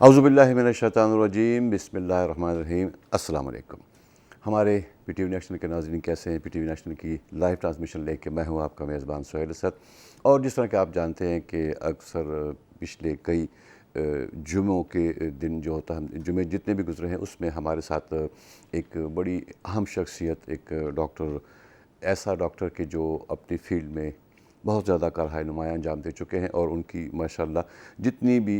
اعوذ باللہ من الشیطان الرجیم، بسم اللہ الرحمن الرحیم۔ السلام علیکم ہمارے پی ٹی وی نیشنل کے ناظرین، کیسے ہیں؟ پی ٹی وی نیشنل کی لائیو ٹرانسمیشن لے کے میں ہوں آپ کا میزبان سہیل اسد۔ اور جس طرح کہ آپ جانتے ہیں کہ اکثر پچھلے کئی جمعوں کے دن جو ہوتا ہے، جمعے جتنے بھی گزرے ہیں اس میں ہمارے ساتھ ایک بڑی اہم شخصیت، ایک ڈاکٹر، ایسا ڈاکٹر کہ جو اپنی فیلڈ میں بہت زیادہ کارہائے نمایاں انجام دے چکے ہیں، اور ان کی ماشاءاللہ جتنی بھی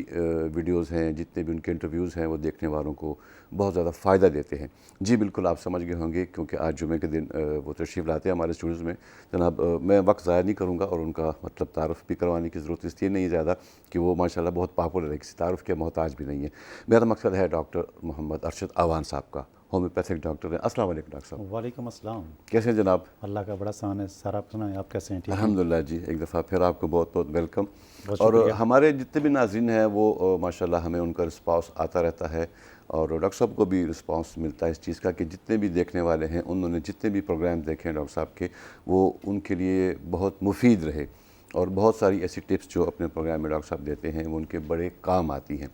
ویڈیوز ہیں، جتنے بھی ان کے انٹرویوز ہیں، وہ دیکھنے والوں کو بہت زیادہ فائدہ دیتے ہیں۔ جی بالکل، آپ سمجھ گئے ہوں گے کیونکہ آج جمعے کے دن وہ تشریف لاتے ہیں ہمارے اسٹوڈیوز میں۔ جناب، میں وقت ضائع نہیں کروں گا اور ان کا مطلب تعارف بھی کروانے کی ضرورت اس لیے نہیں زیادہ کہ وہ ماشاءاللہ بہت پاپولر ہے، کسی تعارف کے محتاج بھی نہیں ہے۔ میرا مقصد ہے ڈاکٹر محمد ارشد اعوان صاحب کا، ہومیوپیتھک ڈاکٹر ہیں۔ السلام علیکم ڈاکٹر صاحب۔ وعلیکم السلام۔ کیسے ہیں جناب؟ اللہ کا بڑا احسان ہے سر، آپ سنائیں آپ کیسے ہیں؟ ٹھیک ہیں؟ الحمدللہ جی، ایک دفعہ پھر آپ کو بہت بہت ویلکم۔ بہت اور شکریہ۔ ہمارے جتنے بھی ناظرین ہیں وہ ماشاءاللہ ہمیں ان کا رسپانس آتا رہتا ہے، اور ڈاکٹر صاحب کو بھی رسپانس ملتا ہے اس چیز کا کہ جتنے بھی دیکھنے والے ہیں، انہوں نے جتنے بھی پروگرام دیکھے ہیں ڈاکٹر صاحب کے، وہ ان کے لیے بہت مفید رہے، اور بہت ساری ایسی ٹپس جو اپنے پروگرام میں ڈاکٹر صاحب دیتے ہیں وہ ان کے بڑے کام آتی ہیں۔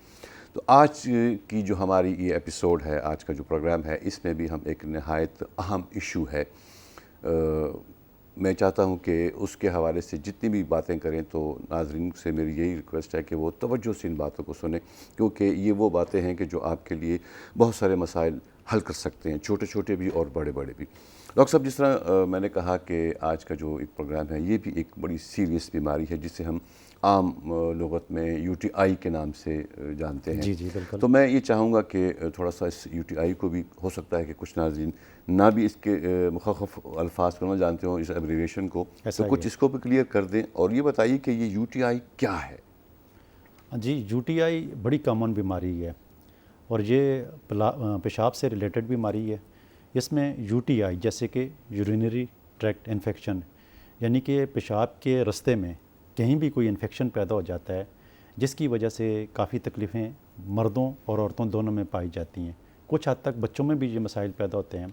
تو آج کی جو ہماری یہ ایپیسوڈ ہے، آج کا جو پروگرام ہے، اس میں بھی ہم ایک نہایت اہم ایشو ہے، میں چاہتا ہوں کہ اس کے حوالے سے جتنی بھی باتیں کریں تو ناظرین سے میری یہی ریکویسٹ ہے کہ وہ توجہ سے ان باتوں کو سنیں، کیونکہ یہ وہ باتیں ہیں کہ جو آپ کے لیے بہت سارے مسائل حل کر سکتے ہیں، چھوٹے چھوٹے بھی اور بڑے بڑے بھی۔ ڈاکٹر صاحب، جس طرح میں نے کہا کہ آج کا جو ایک پروگرام ہے یہ بھی ایک بڑی سیریس بیماری ہے جسے ہم عام لغت میں یو ٹی آئی کے نام سے جانتے ہیں۔ جی جی بالکل۔ تو میں یہ چاہوں گا کہ تھوڑا سا اس یو ٹی آئی کو بھی، ہو سکتا ہے کہ کچھ ناظرین نہ بھی اس کے مخفف الفاظ کو نہ جانتے ہوں، اس ایبریویشن کو، تو کچھ اس کو بھی کلیئر کر دیں اور یہ بتائیے کہ یہ یو ٹی آئی کیا ہے؟ جی، یو ٹی آئی بڑی کامن بیماری ہے اور یہ پیشاب سے ریلیٹڈ بیماری ہے۔ اس میں یو ٹی آئی جیسے کہ یورینری ٹریکٹ انفیکشن، یعنی کہ پیشاب کے رستے میں کہیں بھی کوئی انفیکشن پیدا ہو جاتا ہے، جس کی وجہ سے کافی تکلیفیں مردوں اور عورتوں دونوں میں پائی جاتی ہیں۔ کچھ حد تک بچوں میں بھی یہ مسائل پیدا ہوتے ہیں۔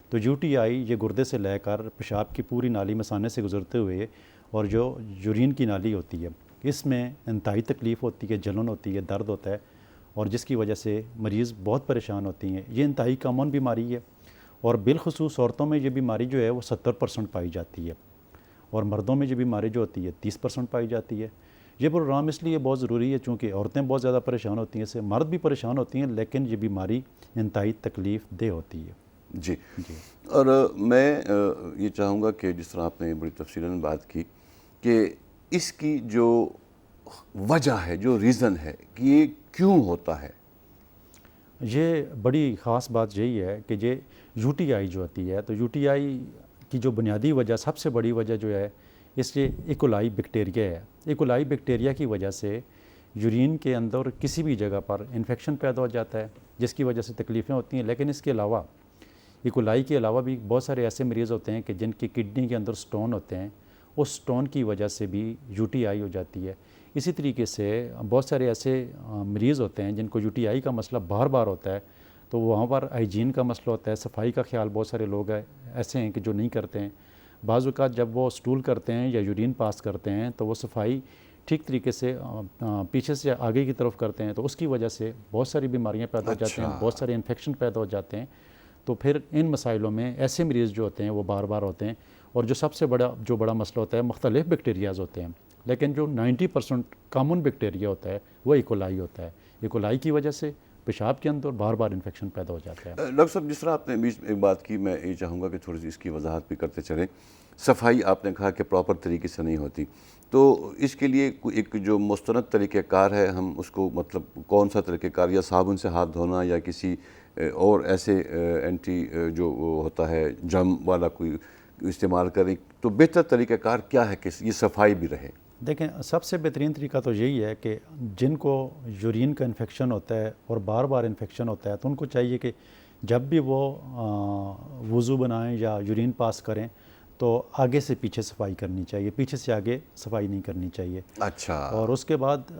تو یو ٹی آئی یہ گردے سے لے کر پیشاب کی پوری نالی مثانے سے گزرتے ہوئے اور جو یورین کی نالی ہوتی ہے، اس میں انتہائی تکلیف ہوتی ہے، جلن ہوتی ہے، درد ہوتا ہے، اور جس کی وجہ سے مریض بہت پریشان ہوتی ہیں۔ یہ انتہائی کامن بیماری ہے، اور بالخصوص عورتوں میں یہ بیماری جو ہے وہ 70% پائی جاتی ہے، اور مردوں میں یہ بیماری جو ہوتی ہے 30% پائی جاتی ہے۔ یہ پروگرام اس لیے بہت ضروری ہے چونکہ عورتیں بہت زیادہ پریشان ہوتی ہیں، اس سے مرد بھی پریشان ہوتی ہیں، لیکن یہ بیماری انتہائی تکلیف دہ ہوتی ہے۔ جی، اور میں یہ چاہوں گا کہ جس طرح آپ نے بڑی تفصیلاً بات کی کہ اس کی جو وجہ ہے، جو ریزن ہے کہ یہ کیوں ہوتا ہے۔ یہ بڑی خاص بات یہی ہے کہ یہ یو ٹی آئی جو ہوتی ہے، تو یو ٹی آئی کی جو بنیادی وجہ، سب سے بڑی وجہ جو ہے، اس کے ایکولائی بیکٹیریا ہے۔ ایکولائی بیکٹیریا کی وجہ سے یورین کے اندر کسی بھی جگہ پر انفیکشن پیدا ہو جاتا ہے، جس کی وجہ سے تکلیفیں ہوتی ہیں۔ لیکن اس کے علاوہ ایکولائی کے علاوہ بھی بہت سارے ایسے مریض ہوتے ہیں کہ جن کی کڈنی کے اندر سٹون ہوتے ہیں، اس سٹون کی وجہ سے بھی یو ٹی آئی ہو جاتی ہے۔ اسی طریقے سے بہت سارے ایسے مریض ہوتے ہیں جن کو یو ٹی آئی کا مسئلہ بار بار ہوتا ہے، تو وہاں پر ہائیجین کا مسئلہ ہوتا ہے، صفائی کا خیال بہت سارے لوگ ایسے ہیں کہ جو نہیں کرتے ہیں۔ بعض اوقات جب وہ سٹول کرتے ہیں یا یورین پاس کرتے ہیں تو وہ صفائی ٹھیک طریقے سے پیچھے سے آگے کی طرف کرتے ہیں، تو اس کی وجہ سے بہت ساری بیماریاں پیدا ہو جاتی ہیں، بہت سارے انفیکشن پیدا ہو جاتے ہیں۔ تو پھر ان مسائلوں میں ایسے مریض جو ہوتے ہیں وہ بار بار ہوتے ہیں، اور جو سب سے بڑا مسئلہ ہوتا ہے، مختلف بیکٹیریاز ہوتے ہیں، لیکن جو 90% کامن بیکٹیریا ہوتا ہے وہ ایکولائی ہوتا ہے۔ ایکولائی کی وجہ سے پیشاب کے اندر بار بار انفیکشن پیدا ہو جاتا ہے۔ ڈاکٹر صاحب، جس طرح آپ نے بیچ میں ایک بات کی، میں یہ چاہوں گا کہ تھوڑی سی اس کی وضاحت بھی کرتے چلیں۔ صفائی آپ نے کہا کہ پراپر طریقے سے نہیں ہوتی، تو اس کے لیے ایک جو مستند طریقہ کار ہے، ہم اس کو مطلب کون سا طریقہ کار، یا صابن سے ہاتھ دھونا یا کسی اور ایسے اینٹی جو ہوتا ہے جرم والا کوئی استعمال کریں، تو بہتر طریقہ کار کیا ہے کہ یہ صفائی بھی رہے؟ دیکھیں، سب سے بہترین طریقہ تو یہی ہے کہ جن کو یورین کا انفیکشن ہوتا ہے اور بار بار انفیکشن ہوتا ہے، تو ان کو چاہیے کہ جب بھی وہ وضو بنائیں یا یورین پاس کریں تو آگے سے پیچھے صفائی کرنی چاہیے، پیچھے سے آگے صفائی نہیں کرنی چاہیے۔ اچھا۔ اور اس کے بعد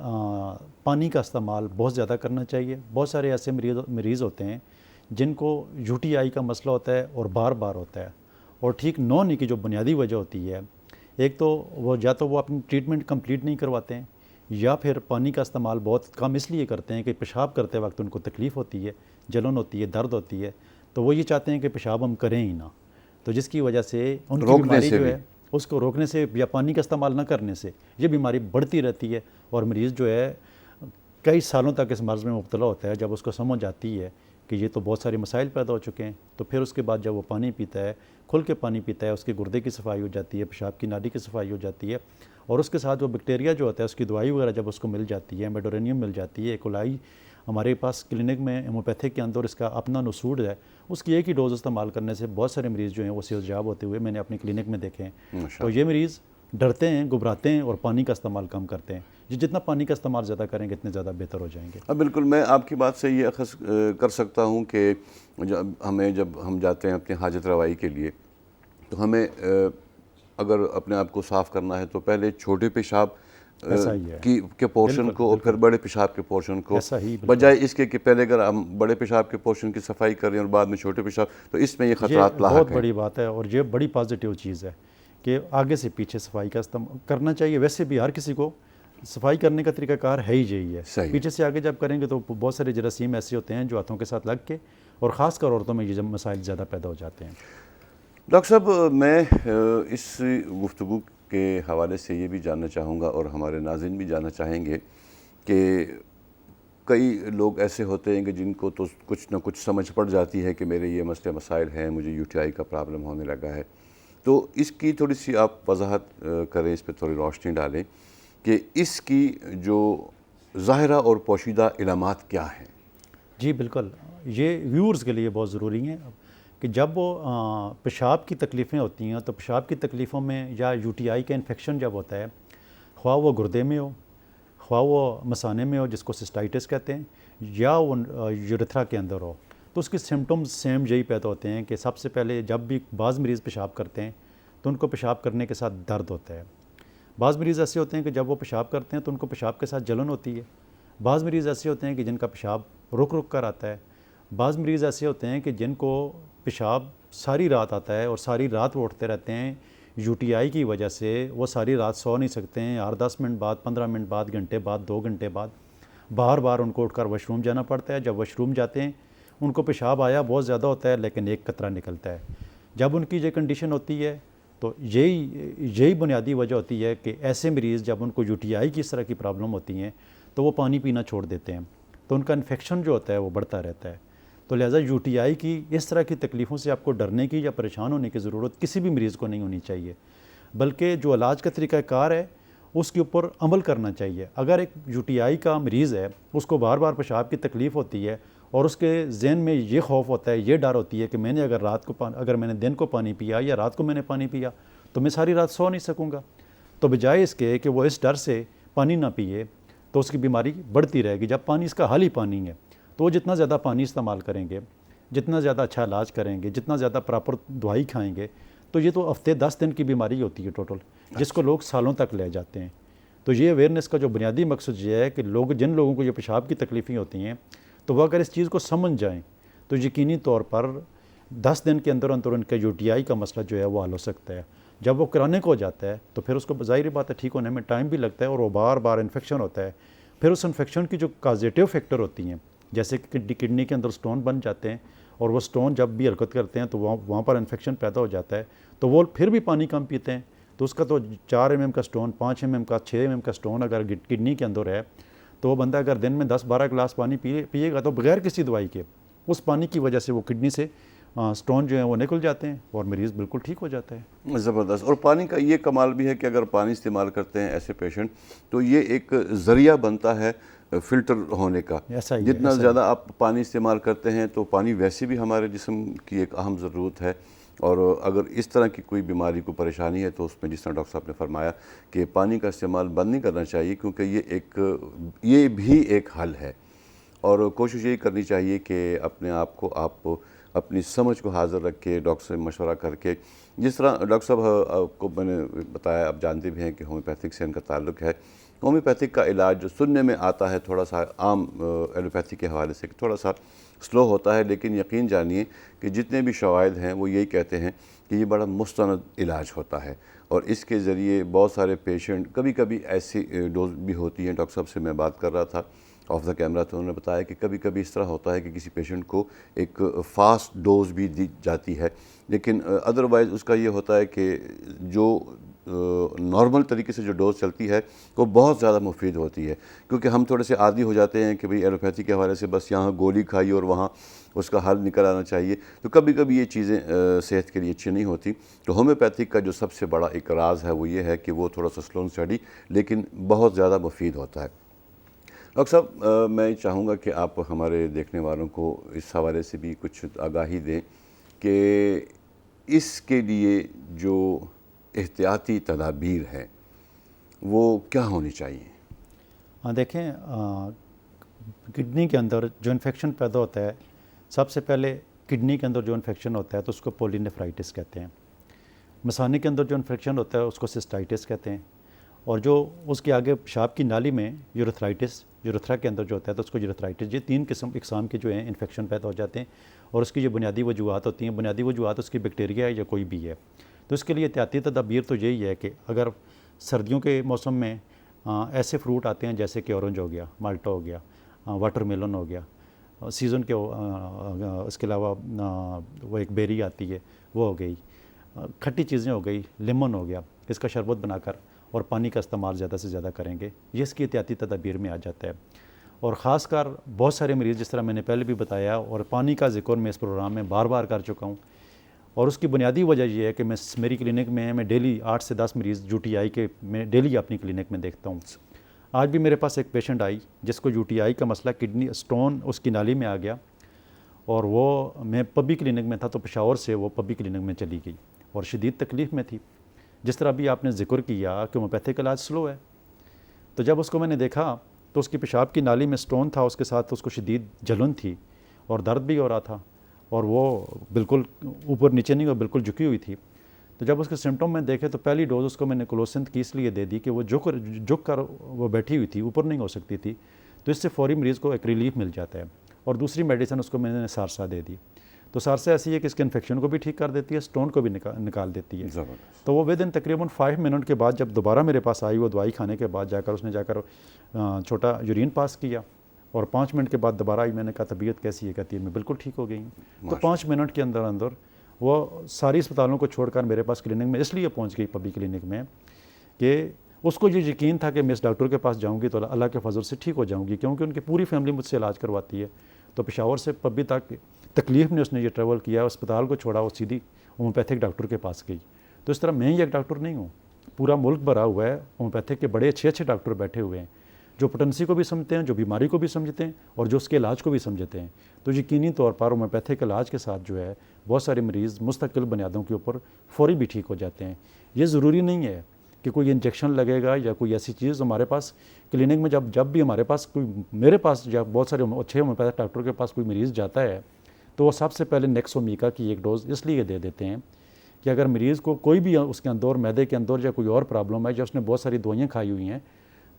پانی کا استعمال بہت زیادہ کرنا چاہیے۔ بہت سارے ایسے مریض ہوتے ہیں جن کو یو ٹی آئی کا مسئلہ ہوتا ہے اور بار بار ہوتا ہے، اور ٹھیک نہ ہونے کی جو بنیادی وجہ ہوتی ہے، ایک تو وہ یا تو وہ اپنی ٹریٹمنٹ کمپلیٹ نہیں کرواتے ہیں، یا پھر پانی کا استعمال بہت کم اس لیے کرتے ہیں کہ پیشاب کرتے وقت ان کو تکلیف ہوتی ہے، جلن ہوتی ہے، درد ہوتی ہے، تو وہ یہ چاہتے ہیں کہ پیشاب ہم کریں ہی نہ، تو جس کی وجہ سے ان کی روکنے بیماری سے جو بھی۔ ہے اس کو روکنے سے یا پانی کا استعمال نہ کرنے سے یہ بیماری بڑھتی رہتی ہے، اور مریض جو ہے کئی سالوں تک اس مرض میں مبتلا ہوتا ہے۔ جب اس کو سمجھ آتی ہے کہ یہ تو بہت سارے مسائل پیدا ہو چکے ہیں، تو پھر اس کے بعد جب وہ پانی پیتا ہے، کھل کے پانی پیتا ہے، اس کے گردے کی صفائی ہو جاتی ہے، پیشاب کی نالی کی صفائی ہو جاتی ہے، اور اس کے ساتھ وہ بیکٹیریا جو ہوتا ہے اس کی دوائی وغیرہ جب اس کو مل جاتی ہے، میڈورینیم مل جاتی ہے، ایکولائی ہمارے پاس کلینک میں ہیموپیتھک کے اندر اس کا اپنا نسوڑ ہے، اس کی ایک ہی ڈوز استعمال کرنے سے بہت سارے مریض جو ہیں وہ صحت یاب ہوتے ہوئے میں نے اپنی کلینک میں دیکھے ہیں۔ تو یہ مریض ڈرتے ہیں، گھبراتے ہیں اور پانی کا استعمال کم کرتے ہیں۔ جتنا پانی کا استعمال زیادہ کریں گے اتنے زیادہ بہتر ہو جائیں گے۔ بالکل، میں آپ کی بات سے یہ اخذ کر سکتا ہوں کہ جب ہم جاتے ہیں اپنی حاجت روائی کے لیے، تو ہمیں اگر اپنے آپ کو صاف کرنا ہے تو پہلے چھوٹے پیشاب ایسا ہی ہے، کے پورشن کو اور پھر بڑے پیشاب کے پورشن کو، ایسا ہی بالکل۔ بجائے اس کے کہ پہلے اگر ہم بڑے پیشاب کے پورشن کی صفائی کریں اور بعد میں چھوٹے پیشاب، تو اس میں یہ خطرات لاحق ہیں۔ بہت بڑی بات ہے اور یہ بڑی پازیٹیو چیز ہے کہ آگے سے پیچھے صفائی کا استعمال کرنا چاہیے۔ ویسے بھی ہر کسی کو صفائی کرنے کا طریقہ کار ہے ہی یہی ہے، صحیح۔ پیچھے سے آگے جب کریں گے تو بہت سارے جراثیم ایسے ہوتے ہیں جو ہاتھوں کے ساتھ لگ کے، اور خاص کر عورتوں میں یہ مسائل زیادہ پیدا ہو جاتے ہیں۔ ڈاکٹر صاحب، میں اس گفتگو کے حوالے سے یہ بھی جاننا چاہوں گا اور ہمارے ناظرین بھی جاننا چاہیں گے کہ کئی لوگ ایسے ہوتے ہیں کہ جن کو تو کچھ نہ کچھ سمجھ پڑ جاتی ہے کہ میرے یہ مسئلے مسائل ہیں، مجھے یو ٹی آئی کا پرابلم ہونے لگا ہے، تو اس کی تھوڑی سی آپ وضاحت کریں، اس پہ تھوڑی روشنی ڈالیں کہ اس کی جو ظاہرہ اور پوشیدہ علامات کیا ہیں؟ جی بالکل، یہ ویورز کے لیے بہت ضروری ہیں کہ جب وہ پیشاب کی تکلیفیں ہوتی ہیں تو پیشاب کی تکلیفوں میں یا یو ٹی آئی کا انفیکشن جب ہوتا ہے، خواہ وہ گردے میں ہو، خواہ وہ مثانے میں ہو جس کو سسٹائٹس کہتے ہیں، یا وہ یورتھرا کے اندر ہو، تو اس کی سمٹمز سیم یہی پیدا ہوتے ہیں کہ سب سے پہلے جب بھی بعض مریض پیشاب کرتے ہیں تو ان کو پیشاب کرنے کے ساتھ درد ہوتا ہے۔ بعض مریض ایسے ہوتے ہیں کہ جب وہ پیشاب کرتے ہیں تو ان کو پیشاب کے ساتھ جلن ہوتی ہے۔ بعض مریض ایسے ہوتے ہیں کہ جن کا پیشاب رک رک کر آتا ہے۔ بعض مریض ایسے ہوتے ہیں کہ جن کو پیشاب ساری رات آتا ہے اور ساری رات وہ اٹھتے رہتے ہیں، یو ٹی آئی کی وجہ سے وہ ساری رات سو نہیں سکتے ہیں، 10 منٹ بعد، 15 منٹ بعد، گھنٹے بعد، 2 گھنٹے بعد بار بار ان کو اٹھ کر واش روم جانا پڑتا ہے۔ جب واش روم جاتے ہیں ان کو پیشاب آیا بہت زیادہ ہوتا ہے لیکن ایک قطرہ نکلتا ہے۔ جب ان کی یہ کنڈیشن ہوتی ہے تو یہی بنیادی وجہ ہوتی ہے کہ ایسے مریض جب ان کو یو ٹی آئی کی اس طرح کی پرابلم ہوتی ہیں تو وہ پانی پینا چھوڑ دیتے ہیں، تو ان کا انفیکشن جو ہوتا ہے وہ بڑھتا رہتا ہے۔ تو لہٰذا یو ٹی آئی کی اس طرح کی تکلیفوں سے آپ کو ڈرنے کی یا پریشان ہونے کی ضرورت کسی بھی مریض کو نہیں ہونی چاہیے، بلکہ جو علاج کا طریقہ کار ہے اس کے اوپر عمل کرنا چاہیے۔ اگر ایک یو ٹی آئی کا مریض ہے، اس کو بار بار پیشاب کی تکلیف ہوتی ہے اور اس کے ذہن میں یہ خوف ہوتا ہے، یہ ڈر ہوتی ہے کہ میں نے اگر میں نے دن کو پانی پیا یا رات کو میں نے پانی پیا تو میں ساری رات سو نہیں سکوں گا، تو بجائے اس کے کہ وہ اس ڈر سے پانی نہ پیے تو اس کی بیماری بڑھتی رہے گی۔ جب پانی اس کا حل ہی پانی ہے تو وہ جتنا زیادہ پانی استعمال کریں گے، جتنا زیادہ اچھا علاج کریں گے، جتنا زیادہ پراپر دوائی کھائیں گے، تو یہ تو ہفتے 10 دن کی بیماری ہوتی ہے ٹوٹل، جس کو لوگ سالوں تک لے جاتے ہیں۔ تو یہ اویئرنیس کا جو بنیادی مقصد یہ ہے کہ جن لوگوں کو یہ پیشاب کی تکلیفیں ہوتی ہیں تو وہ اگر اس چیز کو سمجھ جائیں تو یقینی طور پر 10 دن کے اندر ان کا یو ٹی آئی کا مسئلہ جو ہے وہ حل ہو سکتا ہے۔ جب وہ کرانے کو ہو جاتا ہے تو پھر اس کو ظاہری بات ہے ٹھیک ہونے میں ٹائم بھی لگتا ہے اور وہ بار بار انفیکشن ہوتا ہے۔ پھر اس انفیکشن کی جو کازیٹیو فیکٹر ہوتی ہیں، جیسے کہ کڈنی کے اندر سٹون بن جاتے ہیں اور وہ سٹون جب بھی حرکت کرتے ہیں تو وہاں پر انفیکشن پیدا ہو جاتا ہے، تو وہ پھر بھی پانی کم پیتے ہیں تو اس کا تو 4 mm کا سٹون، 5 mm کا، 6 mm کا سٹون اگر کڈنی کے اندر ہے تو وہ بندہ اگر دن میں 10-12 گلاس پانی پیے گا تو بغیر کسی دوائی کے اس پانی کی وجہ سے وہ کڈنی سے سٹون جو ہیں وہ نکل جاتے ہیں اور مریض بالکل ٹھیک ہو جاتا ہے۔ زبردست۔ اور پانی کا یہ کمال بھی ہے کہ اگر پانی استعمال کرتے ہیں ایسے پیشنٹ تو یہ ایک ذریعہ بنتا ہے فلٹر ہونے کا۔ جتنا زیادہ آپ پانی استعمال کرتے ہیں تو پانی ویسے بھی ہمارے جسم کی ایک اہم ضرورت ہے، اور اگر اس طرح کی کوئی بیماری کو پریشانی ہے تو اس میں جس طرح ڈاکٹر صاحب نے فرمایا کہ پانی کا استعمال بند نہیں کرنا چاہیے، کیونکہ یہ بھی ایک حل ہے، اور کوشش یہی کرنی چاہیے کہ اپنے آپ کو آپ اپنی سمجھ کو حاضر رکھ کے ڈاکٹر سے مشورہ کر کے، جس طرح ڈاکٹر صاحب کو میں نے بتایا، آپ جانتے بھی ہیں کہ ہومیوپیتھک سے ان کا تعلق ہے، ہومیوپیتھک کا علاج جو سننے میں آتا ہے تھوڑا سا عام ایلوپیتھی کے حوالے سے تھوڑا سا سلو ہوتا ہے، لیکن یقین جانیے کہ جتنے بھی شواہد ہیں وہ یہی کہتے ہیں کہ یہ بڑا مستند علاج ہوتا ہے، اور اس کے ذریعے بہت سارے پیشنٹ، کبھی کبھی ایسی ڈوز بھی ہوتی ہیں، ڈاکٹر صاحب سے میں بات کر رہا تھا آف دا کیمرہ تو انہوں نے بتایا کہ کبھی کبھی اس طرح ہوتا ہے کہ کسی پیشنٹ کو ایک فاسٹ ڈوز بھی دی جاتی ہے، لیکن ادروائز اس کا یہ ہوتا ہے کہ جو نارمل طریقے سے جو ڈوز چلتی ہے وہ بہت زیادہ مفید ہوتی ہے، کیونکہ ہم تھوڑے سے عادی ہو جاتے ہیں کہ بھئی ایلوپیتھی کے حوالے سے بس یہاں گولی کھائی اور وہاں اس کا حل نکل آنا چاہیے، تو کبھی کبھی یہ چیزیں صحت کے لیے اچھی نہیں ہوتی۔ تو ہومیوپیتھک کا جو سب سے بڑا ایک راز ہے وہ یہ ہے کہ وہ تھوڑا سا سلو اینڈ اسٹڈی لیکن بہت زیادہ مفید ہوتا ہے۔ ڈاکٹر صاحب میں چاہوں گا کہ آپ ہمارے دیکھنے والوں کو اس حوالے سے بھی کچھ آگاہی دیں کہ اس کے لیے جو احتیاطی تدابیر ہیں وہ کیا ہونی چاہیے؟ دیکھیں، کڈنی کے اندر جو انفیکشن پیدا ہوتا ہے، سب سے پہلے کڈنی کے اندر جو انفیکشن ہوتا ہے تو اس کو پولینیفرائٹس کہتے ہیں۔ مثانے کے اندر جو انفیکشن ہوتا ہے اس کو سسٹائٹس کہتے ہیں، اور جو اس کے آگے پیشاب کی نالی میں یورتھرائٹس، یورتھرا کے اندر جو ہوتا ہے تو اس کو یورتھرائٹس، یہ 3 اقسام کے جو ہیں انفیکشن پیدا ہو جاتے ہیں، اور اس کی جو بنیادی وجوہات ہوتی ہیں، بنیادی وجوہات اس کی بیکٹیریا ہے یا کوئی بھی ہے۔ تو اس کے لیے احتیاطی تدابیر تو یہی ہے کہ اگر سردیوں کے موسم میں ایسے فروٹ آتے ہیں جیسے کہ اورنج ہو گیا، مالٹا ہو گیا، واٹر میلن ہو گیا، سیزن کے اس کے علاوہ وہ ایک بیری آتی ہے وہ ہو گئی، کھٹی چیزیں ہو گئی، لیمن ہو گیا، اس کا شربت بنا کر اور پانی کا استعمال زیادہ سے زیادہ کریں گے، یہ اس کی احتیاطی تدابیر میں آ جاتا ہے۔ اور خاص کر بہت سارے مریض، جس طرح میں نے پہلے بھی بتایا اور پانی کا ذکر میں اس پروگرام میں بار بار کر چکا ہوں، اور اس کی بنیادی وجہ یہ ہے کہ میری کلینک میں ڈیلی 8 سے 10 مریض یو ٹی آئی کے میں ڈیلی اپنی کلینک میں دیکھتا ہوں۔ آج بھی میرے پاس ایک پیشنٹ آئی جس کو یو ٹی آئی کا مسئلہ، کڈنی اسٹون اس کی نالی میں آ گیا، اور وہ میں پبی کلینک میں تھا تو پشاور سے وہ پبی کلینک میں چلی گئی اور شدید تکلیف میں تھی۔ جس طرح بھی آپ نے ذکر کیا کہ ہومیوپیتھک علاج سلو ہے، تو جب اس کو میں نے دیکھا تو اس کی پیشاب کی نالی میں اسٹون تھا، اس کے ساتھ اس کو شدید جلن تھی اور درد بھی ہو رہا تھا، اور وہ بالکل اوپر نیچے نہیں، وہ بالکل جھکی ہوئی تھی۔ تو جب اس کے سمٹم میں دیکھے تو پہلی ڈوز اس کو میں نے کلوسنت کی اس لیے دے دی کہ وہ جھک کر وہ بیٹھی ہوئی تھی، اوپر نہیں ہو سکتی تھی، تو اس سے فوری مریض کو ایک ریلیف مل جاتا ہے۔ اور دوسری میڈیسن اس کو میں نے سارسا دے دی، تو سارسا ایسی ہے کہ اس کے انفیکشن کو بھی ٹھیک کر دیتی ہے، اسٹون کو بھی نکال دیتی ہے۔ تو وہ ود ان تقریباً 5 منٹ کے بعد جب دوبارہ میرے پاس آئی، وہ دوائی کھانے کے بعد اس نے جا کر چھوٹا یورین پاس کیا، اور 5 منٹ کے بعد دوبارہ آئی، میں نے کہا طبیعت کیسی ہے؟ کہتی ہے میں بالکل ٹھیک ہو گئی ہوں۔ تو 5 منٹ کے اندر وہ ساری اسپتالوں کو چھوڑ کر میرے پاس کلینک میں اس لیے پہنچ گئی، پبلک کلینک میں، کہ اس کو یہ یقین تھا کہ میں اس ڈاکٹر کے پاس جاؤں گی تو اللہ کے فضل سے ٹھیک ہو جاؤں گی، کیونکہ ان کی پوری فیملی مجھ سے علاج کرواتی ہے۔ تو پشاور سے پبی تک تکلیف میں اس نے یہ ٹریول کیا، اسپتال کو چھوڑا، وہ سیدھی ہومیوپیتھک ڈاکٹر کے پاس گئی۔ تو اس طرح میں ہی ایک ڈاکٹر نہیں ہوں، پورا ملک بھرا ہوا ہے، ہومیوپیتھک کے بڑے اچھے ڈاکٹر بیٹھے ہوئے ہیں جو پوٹنسی کو بھی سمجھتے ہیں، جو بیماری کو بھی سمجھتے ہیں، اور جو اس کے علاج کو بھی سمجھتے ہیں۔ تو یقینی طور پر ہومیوپیتھک علاج کے ساتھ جو ہے بہت سارے مریض مستقل بنیادوں کے اوپر فوری بھی ٹھیک ہو جاتے ہیں۔ یہ ضروری نہیں ہے کہ کوئی انجیکشن لگے گا یا کوئی ایسی چیز۔ ہمارے پاس کلینک میں جب بھی ہمارے پاس کوئی، میرے پاس یا بہت سارے اچھے ہومیوپیتھک ڈاکٹر کے پاس کوئی مریض جاتا ہے تو وہ سب سے پہلے نیکسومیکا کی ایک ڈوز اس لیے دے دیتے ہیں کہ اگر مریض کو کوئی بھی اس کے اندر معدے کے اندر یا کوئی اور پرابلم ہے، یا اس نے بہت ساری دوائیاں کھائی ہوئی ہیں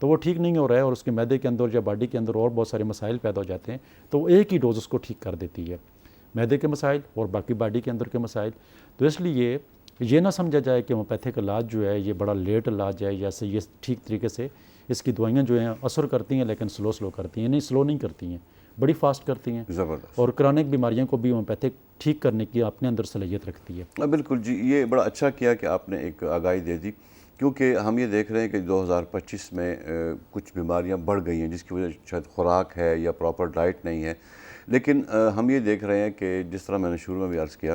تو وہ ٹھیک نہیں ہو رہا ہے، اور اس کے معدے کے اندر یا باڈی کے اندر اور بہت سارے مسائل پیدا ہو جاتے ہیں، تو وہ ایک ہی ڈوز اس کو ٹھیک کر دیتی ہے، معدے کے مسائل اور باقی باڈی کے اندر کے مسائل۔ تو اس لیے یہ نہ سمجھا جائے کہ ہومیوپیتھک علاج جو ہے یہ بڑا لیٹ علاج ہے، یا یہ ٹھیک طریقے سے اس کی دوائیاں جو ہیں اثر کرتی ہیں لیکن سلو کرتی ہیں۔ نہیں، سلو نہیں کرتی ہیں، بڑی فاسٹ کرتی ہیں، زبردست۔ اور کرونک بیماریوں کو بھی ہومیوپیتھک ٹھیک کرنے کی اپنے اندر صلاحیت رکھتی ہے۔ بالکل جی، یہ بڑا اچھا کیا کہ آپ نے ایک آگاہی دے دی، کیونکہ ہم یہ دیکھ رہے ہیں کہ 2025 میں کچھ بیماریاں بڑھ گئی ہیں جس کی وجہ شاید خوراک ہے یا پراپر ڈائٹ نہیں ہے، لیکن ہم یہ دیکھ رہے ہیں کہ جس طرح میں نے شروع میں بھی عرض کیا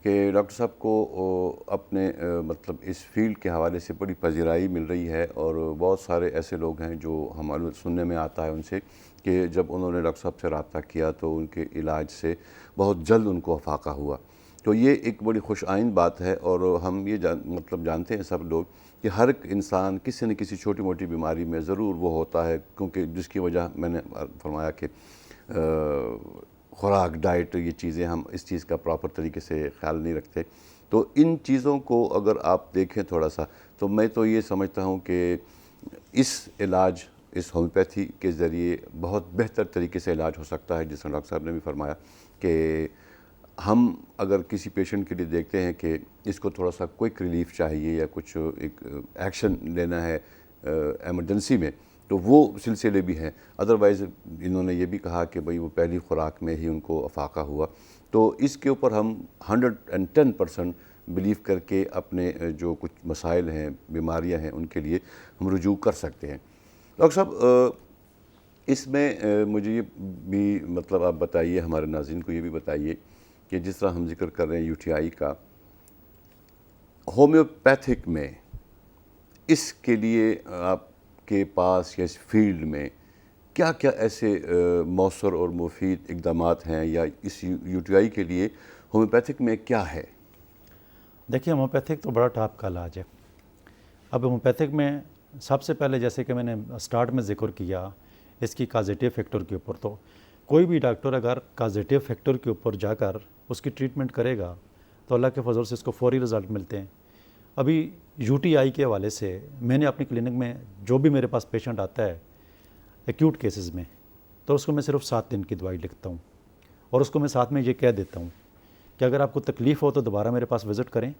کہ ڈاکٹر صاحب کو اپنے مطلب اس فیلڈ کے حوالے سے بڑی پذیرائی مل رہی ہے، اور بہت سارے ایسے لوگ ہیں جو ہمارے سننے میں آتا ہے ان سے کہ جب انہوں نے ڈاکٹر صاحب سے رابطہ کیا تو ان کے علاج سے بہت جلد ان کو افاقہ ہوا۔ تو یہ ایک بڑی خوش آئند بات ہے، اور ہم یہ جانتے ہیں سب لوگ کہ ہر ایک انسان کسی نہ کسی چھوٹی موٹی بیماری میں ضرور وہ ہوتا ہے، کیونکہ جس کی وجہ میں نے فرمایا کہ خوراک، ڈائٹ، یہ چیزیں ہم اس چیز کا پراپر طریقے سے خیال نہیں رکھتے۔ تو ان چیزوں کو اگر آپ دیکھیں تھوڑا سا، تو میں تو یہ سمجھتا ہوں کہ اس علاج اس ہومیوپیتھی کے ذریعے بہت بہتر طریقے سے علاج ہو سکتا ہے. جس طرح ڈاکٹر صاحب نے بھی فرمایا کہ ہم اگر کسی پیشنٹ کے لیے دیکھتے ہیں کہ اس کو تھوڑا سا کوئک ریلیف چاہیے یا کچھ ایک ایکشن لینا ہے ایمرجنسی میں, تو وہ سلسلے بھی ہیں. ادروائز انہوں نے یہ بھی کہا کہ بھئی وہ پہلی خوراک میں ہی ان کو افاقہ ہوا, تو اس کے اوپر ہم 110% بلیو کر کے اپنے جو کچھ مسائل ہیں, بیماریاں ہیں, ان کے لیے ہم رجوع کر سکتے ہیں. ڈاکٹر صاحب اس میں مجھے یہ بھی مطلب آپ بتائیے, ہمارے ناظرین کو یہ بھی بتائیے کہ جس طرح ہم ذکر کر رہے ہیں UTI کا, ہومیوپیتھک میں اس کے لیے آپ کے پاس یا اس فیلڈ میں کیا کیا ایسے مؤثر اور مفید اقدامات ہیں, یا اس UTI کے لیے ہومیوپیتھک میں کیا ہے؟ دیکھیے ہومیوپیتھک تو بڑا ٹاپ کا علاج ہے. اب ہومیوپیتھک میں سب سے پہلے جیسے کہ میں نے سٹارٹ میں ذکر کیا اس کی کازیٹیو فیکٹر کے اوپر, تو کوئی بھی ڈاکٹر اگر کازیٹیو فیکٹر کے اوپر جا کر اس کی ٹریٹمنٹ کرے گا تو اللہ کے فضل سے اس کو فوری رزلٹ ملتے ہیں. ابھی UTI کے حوالے سے میں نے اپنی کلینک میں جو بھی میرے پاس پیشنٹ آتا ہے ایکیوٹ کیسز میں, تو اس کو میں صرف 7 دن کی دوائی لکھتا ہوں, اور اس کو میں ساتھ میں یہ کہہ دیتا ہوں کہ اگر آپ کو تکلیف ہو تو دوبارہ میرے پاس وزٹ کریں,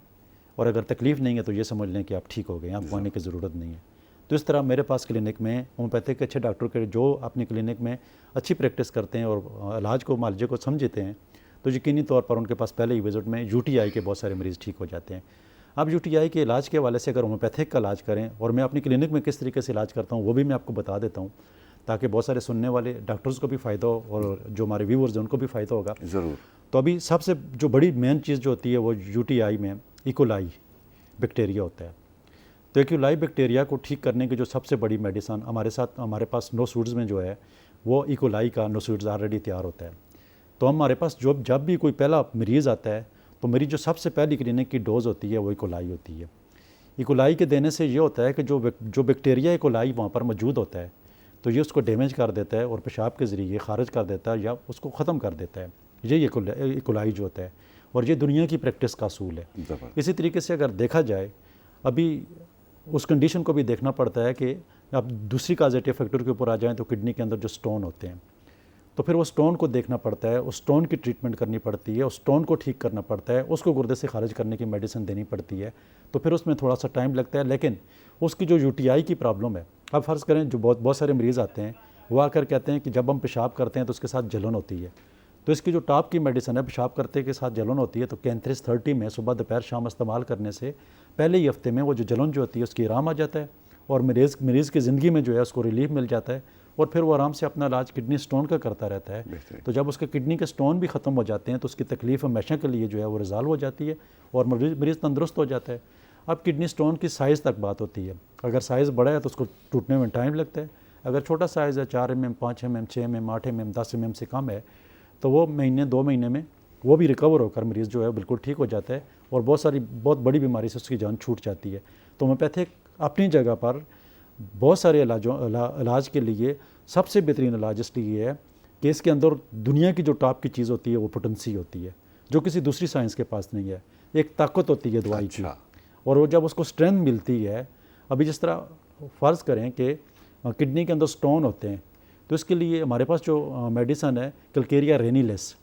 اور اگر تکلیف نہیں ہے تو یہ سمجھ لیں کہ آپ ٹھیک ہو گئے, آپ کو آنے کی ضرورت نہیں ہے. تو اس طرح میرے پاس کلینک میں ہومیوپیتھک کے اچھے ڈاکٹر کے جو اپنی کلینک میں اچھی پریکٹس کرتے ہیں اور علاج کو معالجے کو سمجھتے ہیں, تو یقینی طور پر ان کے پاس پہلے ہی وزٹ میں UTI کے بہت سارے مریض ٹھیک ہو جاتے ہیں. اب UTI کے علاج کے حوالے سے اگر ہومیوپیتھک کا علاج کریں, اور میں اپنی کلینک میں کس طریقے سے علاج کرتا ہوں وہ بھی میں آپ کو بتا دیتا ہوں, تاکہ بہت سارے سننے والے ڈاکٹرز کو بھی فائدہ ہو اور جو ہمارے ویورز ہیں ان کو بھی فائدہ ہوگا. ضرور. تو ابھی سب سے جو بڑی مین چیز جو ہوتی ہے وہ UTI میں ایکولائی بیکٹیریا ہوتا ہے. تو ایکولائی بیکٹیریا کو ٹھیک کرنے کی جو سب سے بڑی میڈیسن ہمارے پاس نو سوڈز میں جو ہے وہ ایکولائی کا نو سوڈز آلریڈی تیار ہوتا ہے. تو ہمارے پاس جب بھی کوئی پہلا مریض آتا ہے تو میری جو سب سے پہلی کلینک کی ڈوز ہوتی ہے وہ ایکولائی ہوتی ہے. ایکولائی کے دینے سے یہ ہوتا ہے کہ جو بیکٹیریا ایکولائی وہاں پر موجود ہوتا ہے تو یہ اس کو ڈیمیج کر دیتا ہے اور پیشاب کے ذریعے خارج کر دیتا ہے یا اس کو ختم کر دیتا ہے. یہ ایکولائی جو ہوتا ہے, اور یہ دنیا کی پریکٹس کا اصول ہے. اسی طریقے سے اگر دیکھا جائے ابھی اس کنڈیشن کو بھی دیکھنا پڑتا ہے کہ اب دوسری کازیٹیو فیکٹر کے اوپر آ جائیں تو کڈنی کے اندر جو سٹون ہوتے ہیں, تو پھر وہ سٹون کو دیکھنا پڑتا ہے, اس سٹون کی ٹریٹمنٹ کرنی پڑتی ہے, اس سٹون کو ٹھیک کرنا پڑتا ہے, اس کو گردے سے خارج کرنے کی میڈیسن دینی پڑتی ہے. تو پھر اس میں تھوڑا سا ٹائم لگتا ہے. لیکن اس کی جو UTI کی پرابلم ہے, اب فرض کریں جو بہت سارے مریض آتے ہیں وہ آ کر کہتے ہیں کہ جب ہم پیشاب کرتے ہیں تو اس کے ساتھ جلن ہوتی ہے. تو اس کی جو ٹاپ کی میڈیسن ہے پیشاب کرتے کے ساتھ جلن ہوتی ہے, تو کینتھریس 30 میں صبح دوپہر شام استعمال کرنے سے پہلے ہی ہفتے میں وہ جو جلن جو ہوتی ہے اس کی آرام آ جاتا ہے, اور مریض کی زندگی میں جو ہے اس کو ریلیف مل جاتا ہے, اور پھر وہ آرام سے اپنا علاج کڈنی سٹون کا کرتا رہتا ہے. تو جب اس کے کڈنی کے سٹون بھی ختم ہو جاتے ہیں تو اس کی تکلیف ہمیشہ کے لیے جو ہے وہ ریزالو ہو جاتی ہے اور مریض تندرست ہو جاتا ہے. اب کڈنی سٹون کی سائز تک بات ہوتی ہے. اگر سائز بڑا ہے تو اس کو ٹوٹنے میں ٹائم لگتا ہے. اگر چھوٹا سائز ہے 4 mm 5 mm 6 mm 8 mm 10 mm سے کم ہے تو وہ مہینے 2 مہینے میں وہ بھی ریکور ہو کر مریض جو ہے بالکل ٹھیک ہو جاتا ہے, اور بہت بڑی بیماری سے اس کی جان چھوٹ جاتی ہے. تو ہومیوپیتھک اپنی جگہ پر بہت سارے علاج کے لیے سب سے بہترین علاج اس لیے ہے کہ اس کے اندر دنیا کی جو ٹاپ کی چیز ہوتی ہے وہ پوٹنسی ہوتی ہے جو کسی دوسری سائنس کے پاس نہیں ہے. ایک طاقت ہوتی ہے دوائی کی, اور وہ جب اس کو سٹرینتھ ملتی ہے, ابھی جس طرح فرض کریں کہ کڈنی کے اندر سٹون ہوتے ہیں تو اس کے لیے ہمارے پاس جو میڈیسن ہے کلکیریا رینیلیس,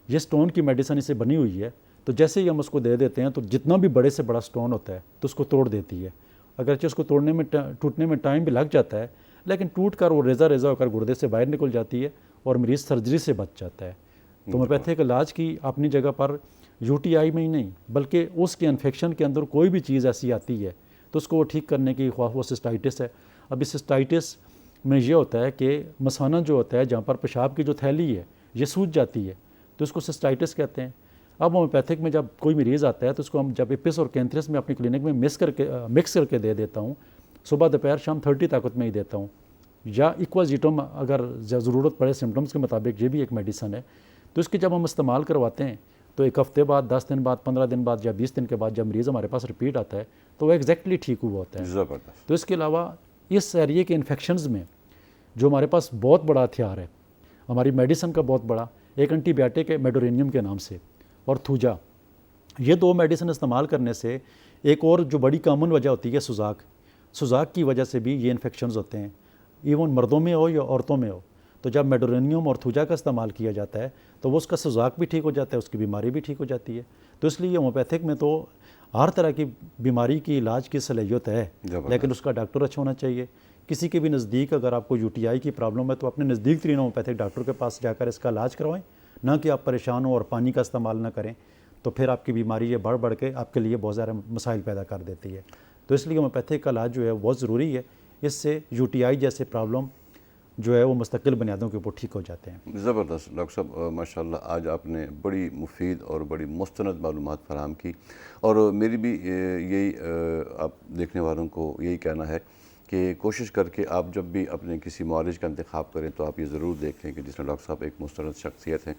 یہ سٹون کی میڈیسن اسے بنی ہوئی ہے. تو جیسے ہی ہم اس کو دے دیتے ہیں تو جتنا بھی بڑے سے بڑا سٹون ہوتا ہے تو اس کو توڑ دیتی ہے. اگرچہ اس کو ٹوٹنے میں ٹائم بھی لگ جاتا ہے, لیکن ٹوٹ کر وہ ریزہ ہو کر گردے سے باہر نکل جاتی ہے اور مریض سرجری سے بچ جاتا ہے. تو ہومیوپیتھک علاج کی اپنی جگہ پر UTI میں ہی نہیں بلکہ اس کے انفیکشن کے اندر کوئی بھی چیز ایسی آتی ہے تو اس کو وہ ٹھیک کرنے کی, خواہ وہ سسٹائٹس ہے. اب اس سسٹائٹس میں یہ ہوتا ہے کہ مثانہ جو ہوتا ہے جہاں پر پیشاب کی جو تھیلی ہے یہ سوج جاتی ہے تو اس کو سسٹائٹس کہتے ہیں. اب ہومیوپیتھک میں جب کوئی مریض آتا ہے تو اس کو ہم جب ایپس اور کینتھریس میں اپنی کلینک میں مکس کر کے دے دیتا ہوں, صبح دوپہر شام 30 طاقت میں ہی دیتا ہوں, یا ایکوازیٹوم اگر ضرورت پڑے سمٹمز کے مطابق, یہ بھی ایک میڈیسن ہے. تو اس کی جب ہم استعمال کرواتے ہیں تو 1 ہفتے بعد 10 دن بعد 15 دن بعد یا 20 دن کے بعد جب مریض ہمارے پاس ریپیٹ آتا ہے تو وہ ایگزیکٹلی ٹھیک ہوا ہوتا ہے. زبردست. تو اس کے علاوہ اس ایریے کے انفیکشنز میں جو ہمارے پاس بہت بڑا ہتھیار ہے ہماری میڈیسن کا, بہت بڑا ایک اینٹی بائیوٹک ہے میڈورینیم کے نام سے, اور تھوجا. یہ 2 میڈیسن استعمال کرنے سے ایک اور جو بڑی کامن وجہ ہوتی ہے سوزاک, سوزاک کی وجہ سے بھی یہ انفیکشنز ہوتے ہیں، ایون مردوں میں ہو یا عورتوں میں ہو. تو جب میڈورینیم اور تھوجا کا استعمال کیا جاتا ہے تو وہ اس کا سوزاک بھی ٹھیک ہو جاتا ہے، اس کی بیماری بھی ٹھیک ہو جاتی ہے. تو اس لیے ہومیوپیتھک میں تو ہر طرح کی بیماری کی علاج کی صلاحیت ہے، لیکن اس کا ڈاکٹر اچھا ہونا چاہیے. کسی کے بھی نزدیک اگر آپ کو یو ٹی آئی کی پرابلم ہے تو اپنے نزدیک ترین ہومیوپیتھک ڈاکٹر کے پاس جا کر اس کا علاج کروائیں، نہ کہ آپ پریشان ہوں اور پانی کا استعمال نہ کریں، تو پھر آپ کی بیماری یہ بڑھ بڑھ کے آپ کے لیے بہت سارے مسائل پیدا کر دیتی ہے. تو اس لیے ہومیوپیتھک کا علاج جو ہے بہت ضروری ہے. اس سے یو ٹی آئی جیسے پرابلم جو ہے وہ مستقل بنیادوں کے اوپر ٹھیک ہو جاتے ہیں. زبردست ڈاکٹر صاحب، ماشاءاللہ آج آپ نے بڑی مفید اور بڑی مستند معلومات فراہم کی، اور میری بھی یہی آپ دیکھنے والوں کو یہی کہنا ہے کہ کوشش کر کے آپ جب بھی اپنے کسی معالج کا انتخاب کریں تو آپ یہ ضرور دیکھیں کہ جس میں ڈاکٹر صاحب ایک مستند شخصیت ہیں.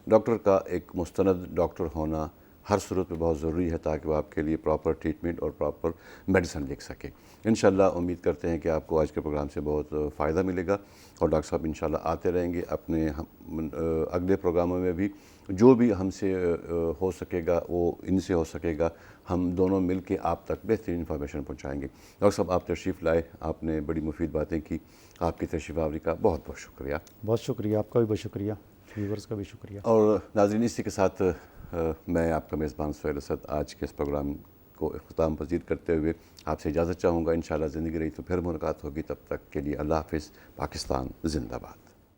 ڈاکٹر کا ایک مستند ڈاکٹر ہونا ہر صورت میں بہت ضروری ہے تاکہ وہ آپ کے لیے پراپر ٹریٹمنٹ اور پراپر میڈیسن لکھ سکے. انشاءاللہ امید کرتے ہیں کہ آپ کو آج کے پروگرام سے بہت فائدہ ملے گا، اور ڈاکٹر صاحب انشاءاللہ آتے رہیں گے اپنے اگلے پروگراموں میں بھی. جو بھی ہم سے ہو سکے گا وہ ان سے ہو سکے گا، ہم دونوں مل کے آپ تک بہترین انفارمیشن پہنچائیں گے. ڈاکٹر صاحب آپ تشریف لائے، آپ نے بڑی مفید باتیں کی، آپ کی تشریف آوری کا بہت بہت شکریہ. بہت شکریہ، آپ کا بھی بہت شکریہ، ویورز کا بھی شکریہ. اور ناظرین، اسی کے ساتھ میں آپ کا میزبان سہیل اسد آج کے اس پروگرام کو اختتام پذیر کرتے ہوئے آپ سے اجازت چاہوں گا. انشاءاللہ زندگی رہی تو پھر ملاقات ہوگی، تب تک کے لیے اللہ حافظ. پاکستان زندہ باد.